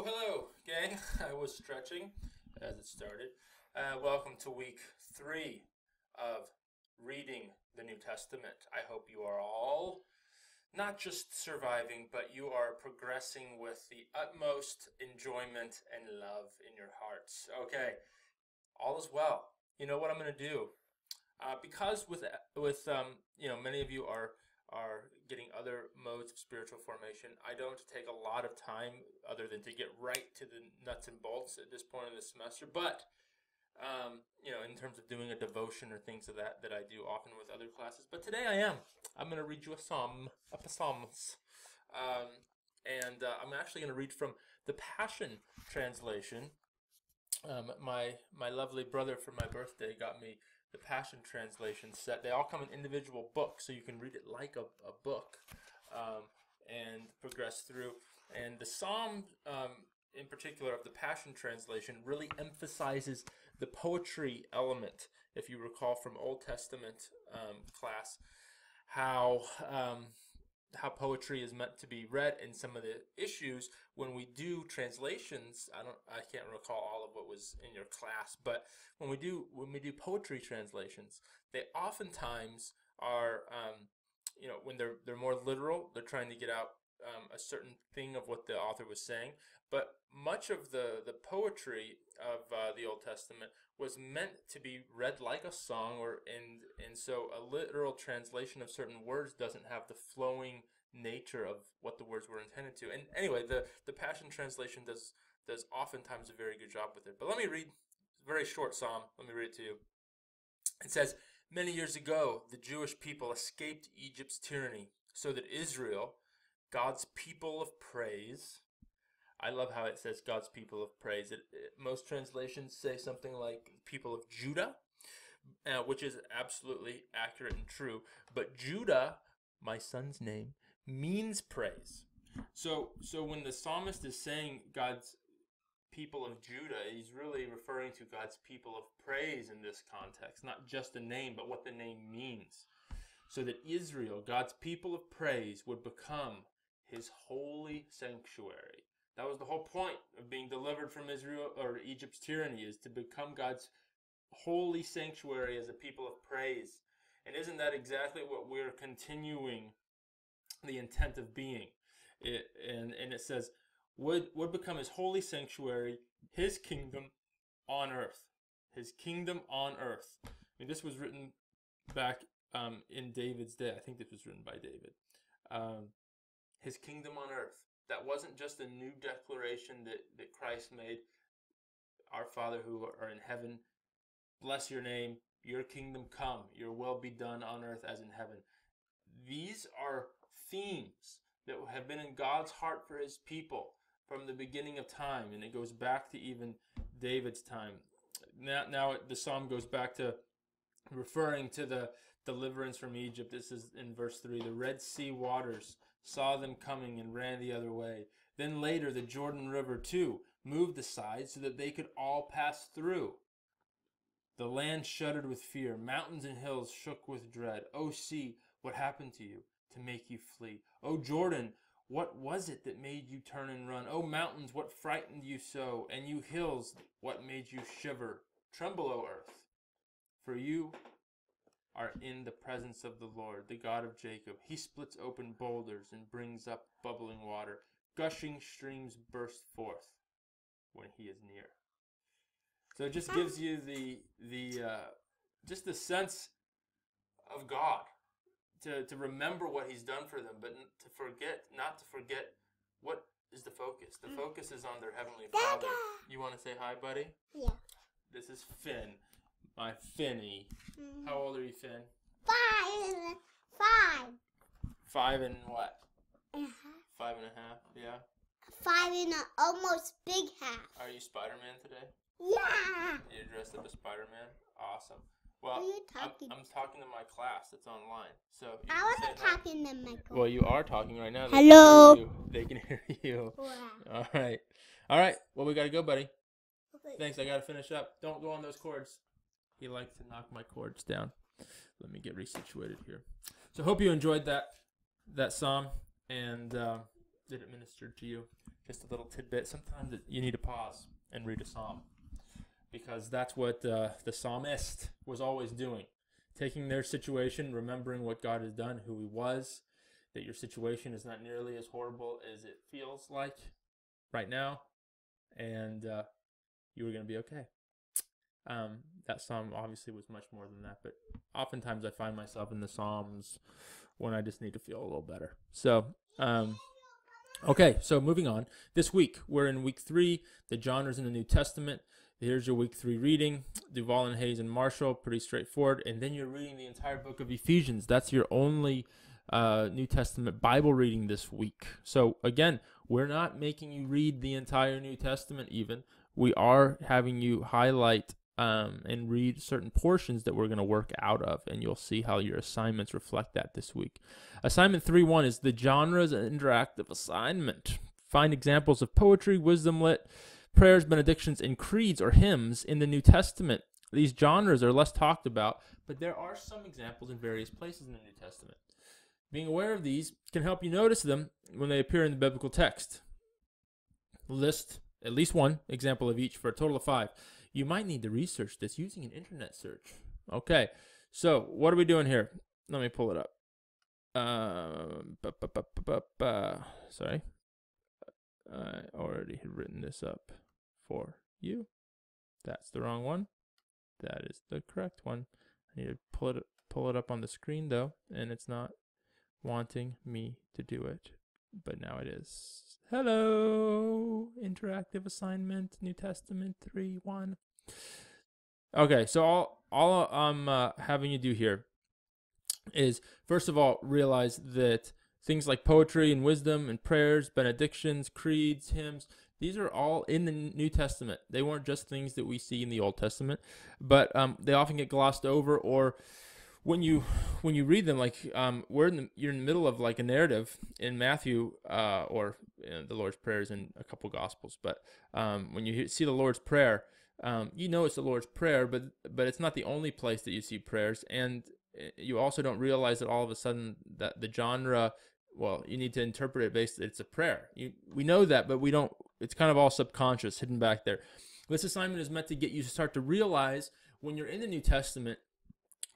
Hello, gang. I was stretching as it started. Welcome to week 3 of reading the New Testament. I hope you are all not just surviving, but you are progressing with the utmost enjoyment and love in your hearts. Okay, all is well. You know what I'm going to do? Because many of you are getting other modes of spiritual formation. I don't take a lot of time other than to get right to the nuts and bolts at this point in the semester. But in terms of doing a devotion or things of that I do often with other classes. But today I'm going to read you a psalms, and I'm actually going to read from the Passion Translation. My lovely brother for my birthday got me the Passion Translation set. They all come in individual books, so you can read it like a book and progress through. And the Psalm, in particular, of the Passion Translation really emphasizes the poetry element. If you recall from Old Testament class, how poetry is meant to be read, and some of the issues when we do translations. I can't recall all of what was in your class, but when we do poetry translations, they oftentimes are when they're more literal, they're trying to get out a certain thing of what the author was saying. But much of the poetry of the Old Testament was meant to be read like a song, and so a literal translation of certain words doesn't have the flowing nature of what the words were intended to. And anyway, the Passion Translation does oftentimes a very good job with it. But let me read a very short psalm. Let me read it to you. It says, "Many years ago, the Jewish people escaped Egypt's tyranny, so that Israel, God's people of praise." I love how it says God's people of praise. Most translations say something like people of Judah, which is absolutely accurate and true. But Judah, my son's name, means praise. So when the psalmist is saying God's people of Judah, he's really referring to God's people of praise in this context. Not just the name, but what the name means. So that Israel, God's people of praise, would become his holy sanctuary. That was the whole point of being delivered from Israel or Egypt's tyranny, is to become God's holy sanctuary as a people of praise. And isn't that exactly what we're continuing the intent of being? And it says, would become his holy sanctuary, his kingdom on earth. His kingdom on earth. I mean, this was written back in David's day. I think this was written by David. His kingdom on earth. That wasn't just a new declaration that Christ made. Our Father who are in heaven, bless your name, your kingdom come, your will be done on earth as in heaven. These are themes that have been in God's heart for his people from the beginning of time, and it goes back to even David's time. Now the psalm goes back to referring to the deliverance from Egypt. This is in verse 3. The Red Sea waters saw them coming and ran the other way. Then later the Jordan River too moved aside so that they could all pass through. The land shuddered with fear. Mountains and hills shook with dread. O sea, what happened to you to make you flee? O Jordan, what was it that made you turn and run? O mountains, what frightened you so? And you hills, what made you shiver? Tremble, O earth, for you are in the presence of the Lord, the God of Jacob. He splits open boulders and brings up bubbling water. Gushing streams burst forth when he is near. So it just gives you just the sense of God, to remember what he's done for them, but not to forget what is the focus. The focus is on their Heavenly Father. You want to say hi, buddy? Yeah. This is Finn. My Finny. How old are you, Finn? 5. 5 and what? 5.5. 5.5, yeah. 5 and an almost big half. Are you Spider-Man today? Yeah. You're dressed up as Spider-Man? Awesome. Well, Who are you talking I'm talking to my class that's online. So you I can wasn't say hi. talking to Michael. Well, you are talking right now. Hello. They can hear you. Wow. All right. Well, we got to go, buddy. Okay. Thanks. I got to finish up. Don't go on those cords. He likes to knock my cords down. Let me get resituated here. So hope you enjoyed that psalm, and did it minister to you? Just a little tidbit. Sometimes you need to pause and read a psalm, because that's what the psalmist was always doing. Taking their situation, remembering what God has done, who he was, that your situation is not nearly as horrible as it feels like right now, and you were going to be okay. That psalm obviously was much more than that, but oftentimes I find myself in the Psalms when I just need to feel a little better. So, okay, so moving on. This week, we're in week 3, the genres in the New Testament. Here's your week 3 reading, Duval and Hayes and Marshall, pretty straightforward. And then you're reading the entire book of Ephesians. That's your only New Testament Bible reading this week. So again, we're not making you read the entire New Testament even. We are having you highlight and read certain portions that we're going to work out of, and you'll see how your assignments reflect that this week. Assignment 3.1 is the genres and interactive assignment. Find examples of poetry, wisdom lit, prayers, benedictions, and creeds or hymns in the New Testament. These genres are less talked about, but there are some examples in various places in the New Testament. Being aware of these can help you notice them when they appear in the biblical text. List at least one example of each for a total of 5. You might need to research this using an internet search. Okay, so what are we doing here? Let me pull it up. Sorry. I already had written this up for you. That's the wrong one. That is the correct one. I need to pull it up on the screen though, and it's not wanting me to do it, but now it is. Hello, interactive assignment, New Testament 3:1. Okay, so all I'm having you do here is, first of all, realize that things like poetry and wisdom and prayers, benedictions, creeds, hymns, these are all in the New Testament. They weren't just things that we see in the Old Testament, but they often get glossed over, or when you read them, like you're in the middle of like a narrative in Matthew or the Lord's Prayer in a couple Gospels, but when you see the Lord's Prayer, you know it's the Lord's Prayer, but it's not the only place that you see prayers, and you also don't realize that all of a sudden that the genre, well, you need to interpret it based, it's a prayer. We know that, but we don't. It's kind of all subconscious, hidden back there. This assignment is meant to get you to start to realize when you're in the New Testament.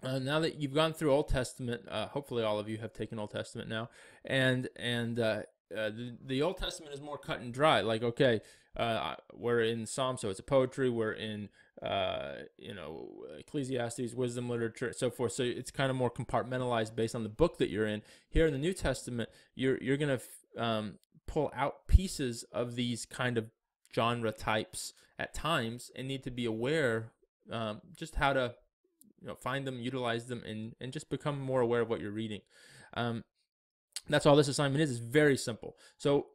Now that you've gone through Old Testament, hopefully all of you have taken Old Testament now, and the Old Testament is more cut and dry. Like, okay, we're in Psalms, so it's a poetry. We're in Ecclesiastes, wisdom literature, so forth. So it's kind of more compartmentalized based on the book that you're in. Here in the New Testament, you're gonna pull out pieces of these kind of genre types at times, and need to be aware just how to find them, utilize them, and just become more aware of what you're reading. That's all this assignment is. It's very simple. So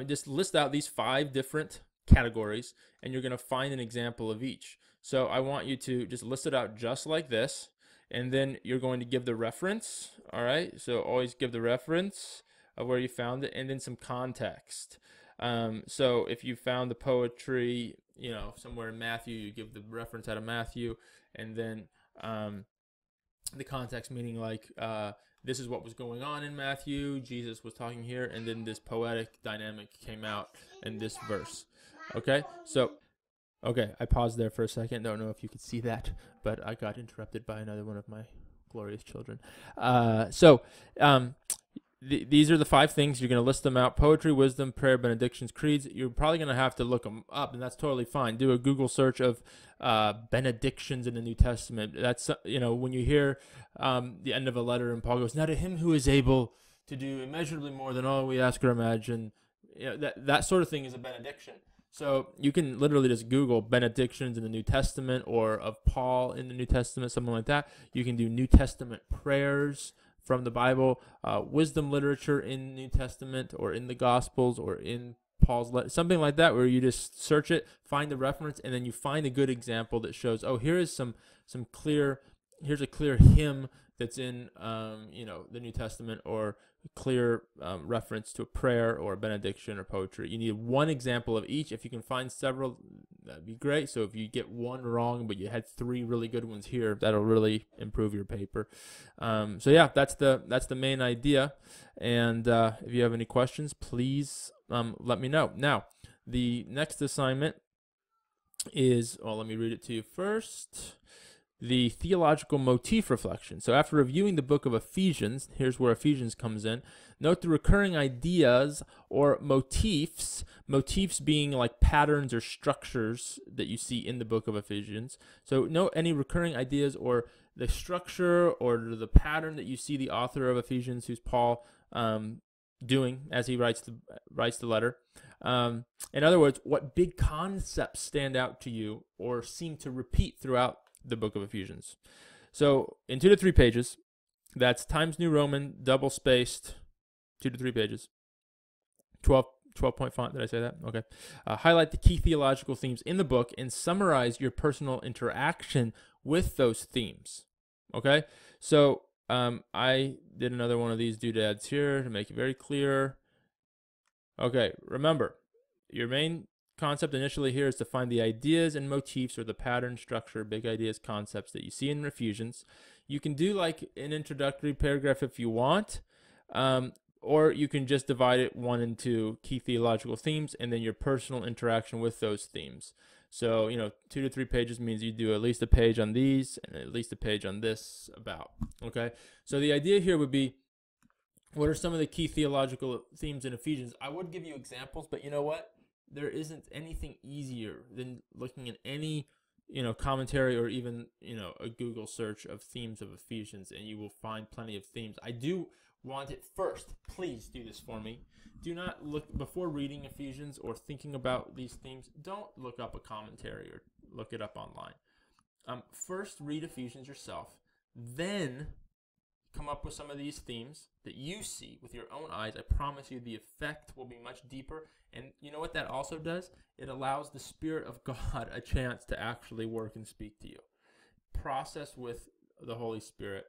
just list out these 5 different categories, and you're going to find an example of each. So I want you to just list it out just like this, and then you're going to give the reference. All right, so always give the reference of where you found it, and then some context. So if you found the poetry, somewhere in Matthew, you give the reference out of Matthew, and then the context, meaning like this is what was going on in Matthew, Jesus was talking here, and then this poetic dynamic came out in this verse. Okay, so I paused there for a second. Don't know if you could see that, but I got interrupted by another one of my glorious children. These are the 5 things. You're going to list them out: poetry, wisdom, prayer, benedictions, creeds. You're probably going to have to look them up, and that's totally fine. Do a Google search of benedictions in the New Testament. That's, when you hear the end of a letter and Paul goes, "Now to him who is able to do immeasurably more than all we ask or imagine," that sort of thing is a benediction. So you can literally just Google benedictions in the New Testament, or of Paul in the New Testament, something like that. You can do New Testament prayers from the Bible, wisdom literature in the New Testament, or in the Gospels, or in Paul's letter, something like that, where you just search it, find the reference, and then you find a good example that shows, oh, here's a clear hymn that's in the New Testament, or a clear reference to a prayer or a benediction or poetry. You need one example of each. If you can find several, that'd be great. So if you get one wrong, but you had 3 really good ones here, that'll really improve your paper. So yeah, that's the main idea. And if you have any questions, please let me know. Now, the next assignment is, well, let me read it to you first. The theological motif reflection. So after reviewing the book of Ephesians, here's where Ephesians comes in. Note the recurring ideas or motifs being like patterns or structures that you see in the book of Ephesians. So note any recurring ideas or the structure or the pattern that you see the author of Ephesians, who's Paul, doing as he writes the letter. In other words, what big concepts stand out to you or seem to repeat throughout the book of Ephesians. So in 2 to 3 pages, that's Times New Roman, double spaced, 2 to 3 pages, 12 point font. Did I say that? Okay. Highlight the key theological themes in the book and summarize your personal interaction with those themes. Okay. So I did another one of these doodads here to make it very clear. Okay. Remember, your main concept initially here is to find the ideas and motifs or the pattern, structure, big ideas, concepts that you see in Ephesians. You can do like an introductory paragraph if you want, or you can just divide it one into key theological themes and then your personal interaction with those themes. So, 2 to 3 pages means you do at least a page on these and at least a page on this about. Okay. So the idea here would be, what are some of the key theological themes in Ephesians? I would give you examples, but you know what? There isn't anything easier than looking at any, commentary or even, a Google search of themes of Ephesians, and you will find plenty of themes. I do want it first. Please do this for me. Do not look, before reading Ephesians or thinking about these themes, don't look up a commentary or look it up online. First, read Ephesians yourself. Then come up with some of these themes that you see with your own eyes. I promise you the effect will be much deeper. And you know what that also does? It allows the Spirit of God a chance to actually work and speak to you. Process with the Holy Spirit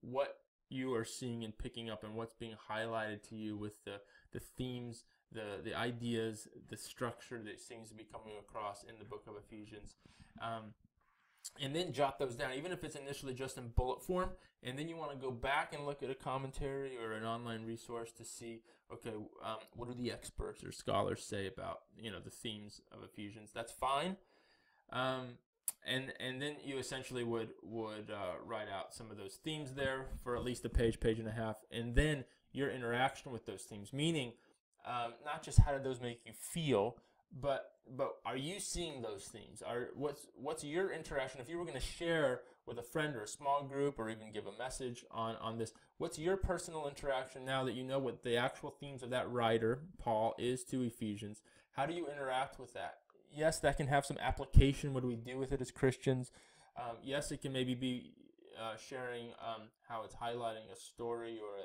what you are seeing and picking up and what's being highlighted to you with the themes, the ideas, the structure that seems to be coming across in the book of Ephesians. And then jot those down, even if it's initially just in bullet form. And then you want to go back and look at a commentary or an online resource to see, okay, what do the experts or scholars say about, the themes of Ephesians? That's fine. And then you essentially would write out some of those themes there for at least a page and a half. And then your interaction with those themes, meaning not just how did those make you feel, but are you seeing those themes? What's your interaction? If you were going to share with a friend or a small group or even give a message on this, what's your personal interaction now that you know what the actual themes of that writer, Paul, is to Ephesians? How do you interact with that? Yes, that can have some application. What do we do with it as Christians? Yes, it can maybe be sharing how it's highlighting a story or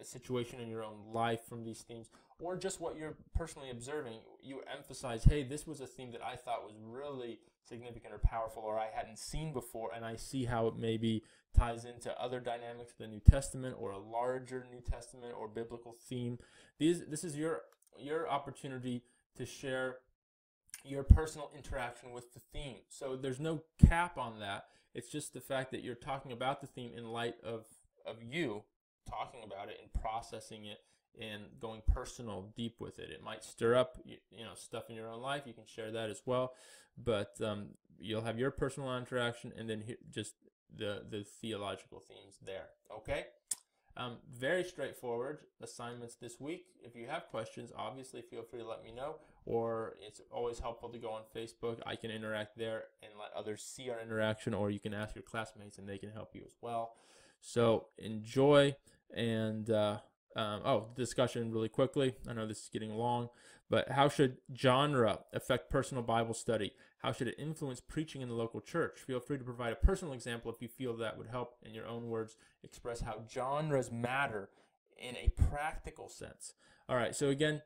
a situation in your own life from these themes, or just what you're personally observing. You emphasize, hey, this was a theme that I thought was really significant or powerful, or I hadn't seen before, and I see how it maybe ties into other dynamics of the New Testament or a larger New Testament or biblical theme. This is your opportunity to share your personal interaction with the theme. So there's no cap on that. It's just the fact that you're talking about the theme in light of you talking about it and processing it and going personal, deep with it. It might stir up, stuff in your own life. You can share that as well, but you'll have your personal interaction and then just the theological themes there. Okay. Very straightforward assignments this week. If you have questions, obviously feel free to let me know, or it's always helpful to go on Facebook. I can interact there and let others see our interaction, or you can ask your classmates and they can help you as well. So enjoy. And discussion really quickly. I know this is getting long, but how should genre affect personal Bible study? How should it influence preaching in the local church? Feel free to provide a personal example if you feel that would help, in your own words, express how genres matter in a practical sense. All right, so again,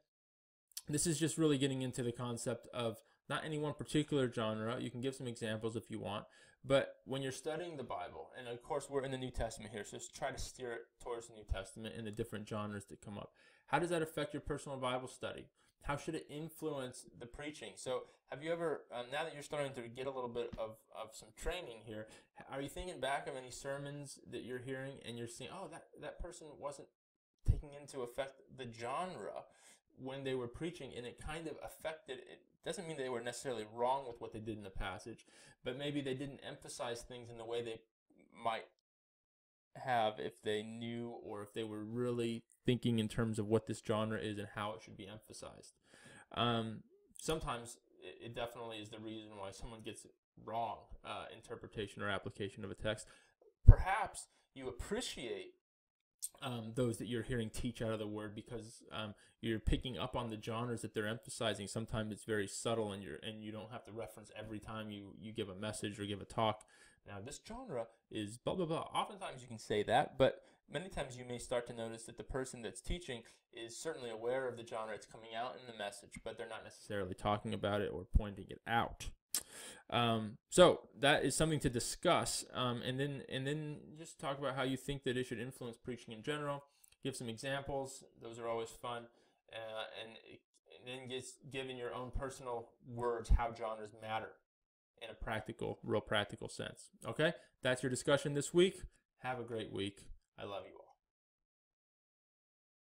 this is just really getting into the concept of not any one particular genre. You can give some examples if you want, but when you're studying the Bible, and of course we're in the New Testament here, so just try to steer it towards the New Testament and the different genres that come up. How does that affect your personal Bible study? how should it influence the preaching? So have you ever, now that you're starting to get a little bit of some training here, are you thinking back of any sermons that you're hearing and you're seeing, oh, that person wasn't taking into effect the genre when they were preaching, and it kind of affected it? Doesn't mean they were necessarily wrong with what they did in the passage, but maybe they didn't emphasize things in the way they might have if they knew, or if they were really thinking in terms of what this genre is and how it should be emphasized. Sometimes it definitely is the reason why someone gets it wrong, interpretation or application of a text. Perhaps you appreciate those that you're hearing teach out of the word because you're picking up on the genres that they're emphasizing. Sometimes it's very subtle, and you don't have to reference every time you give a message or give a talk. Now, this genre is blah, blah, blah. Oftentimes you can say that, but many times you may start to notice that the person that's teaching is certainly aware of the genre. It's coming out in the message, but they're not necessarily talking about it or pointing it out. So that is something to discuss, and then just talk about how you think that it should influence preaching in general. Give some examples; those are always fun, and then give in your own personal words how genres matter in a real practical sense. Okay, that's your discussion this week. Have a great week. I love you all.